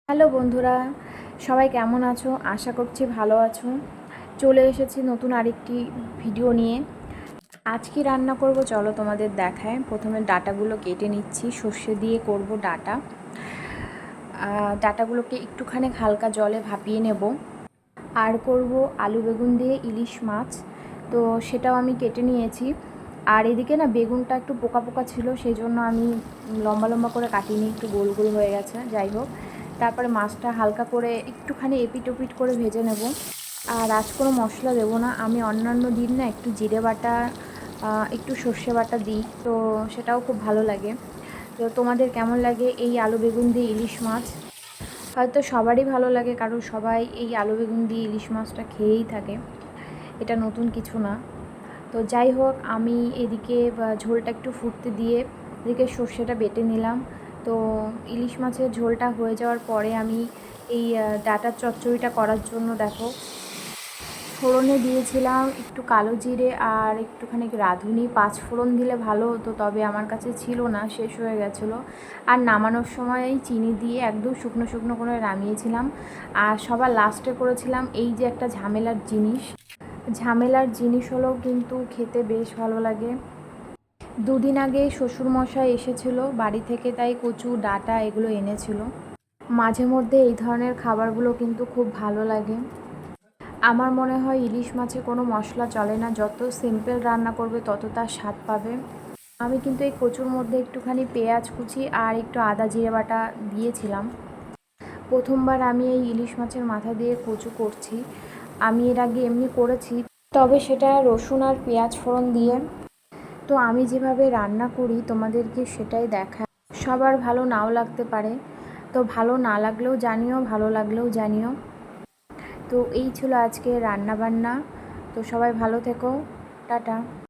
Hello বন্ধুরা, সবাই কেমন আছো? আশা করছি ভালো আছো। চলে এসেছি নতুন আরেকটি ভিডিও নিয়ে। আজ কি রান্না করব চলো তোমাদের দেখায়। প্রথমে ডাটাগুলো কেটে নিচ্ছি, সর্ষে দিয়ে করব ডাটা। ডাটাগুলোকে একটুখানি হালকা জলে ভাপিয়ে নেব। আর করব আলু বেগুন দিয়ে ইলিশ মাছ, তো সেটাও আমি কেটে নিয়েছি। আর এদিকে না বেগুনটা একটু পোকা পোকা ছিল, সেই জন্য আমি লম্বা লম্বা করে কাটিনি, একটু গোল গোল হয়ে গেছে। যাই হোক, তারপরে মাছটা হালকা করে একটুখানি এপিট ওপিট করে ভেজে নেব। আর আজ কোনো মশলা দেবো না, আমি অন্যান্য দিন না একটু জিরে বাটা একটু সর্ষে বাটা দিই, তো সেটাও খুব ভালো লাগে। তো তোমাদের কেমন লাগে এই আলু বেগুন দিয়ে ইলিশ মাছ? হয়তো সবারই ভালো লাগে, কারণ সবাই এই আলু বেগুন দিয়ে ইলিশ মাছটা খেয়েই থাকে, এটা নতুন কিছু না। তো যাই হোক, আমি এদিকে ঝোলটা একটু ফুটতে দিয়ে এদিকে সর্ষেটা বেটে নিলাম। তো ইলিশ মাছের ঝোলটা হয়ে যাওয়ার পরে আমি এই ডাটার চচ্চড়িটা করার জন্য দেখো ফোড়নে দিয়েছিলাম একটু কালো জিরে আর একটুখানি রাঁধুনি। 5 ফোড়ন দিলে ভালো হতো, তবে আমার কাছে ছিল না, শেষ হয়ে গেছিলো। আর নামানোর সময় চিনি দিয়ে একদম শুকনো শুকনো করে নামিয়েছিলাম। আর সবার লাস্টে করেছিলাম এই যে একটা ঝামেলার জিনিস হলেও কিন্তু খেতে বেশ ভালো লাগে। দুদিন আগে শ্বশুরমশাই এসেছিলো বাড়ি থেকে, তাই কচু ডাঁটা এগুলো এনেছিল। মাঝে মধ্যে এই ধরনের খাবারগুলো কিন্তু খুব ভালো লাগে। আমার মনে হয় ইলিশ মাছে কোনো মশলা চলে না, যত সিম্পল রান্না করবে তত তার স্বাদ পাবে। আমি কিন্তু এই কচুর মধ্যে একটুখানি পেঁয়াজ কুচি আর একটু আদা জিরে বাটা দিয়েছিলাম। প্রথমবার আমি এই ইলিশ মাছের মাথা দিয়ে কচু করছি। আমি এর আগে এমনি করেছি, তবে সেটা রসুন আর পেঁয়াজ ফোড়ন দিয়ে। তো আমি যেভাবে রান্না করি তোমাদেরকে সেটাই দেখাই। সবার ভালো নাও লাগতে পারে, তো ভালো না লাগলেও জানিও, ভালো লাগলেও জানিও। তো এই ছিল আজকে রান্না বান্না। তো সবাই ভালো থেকো, টাটা।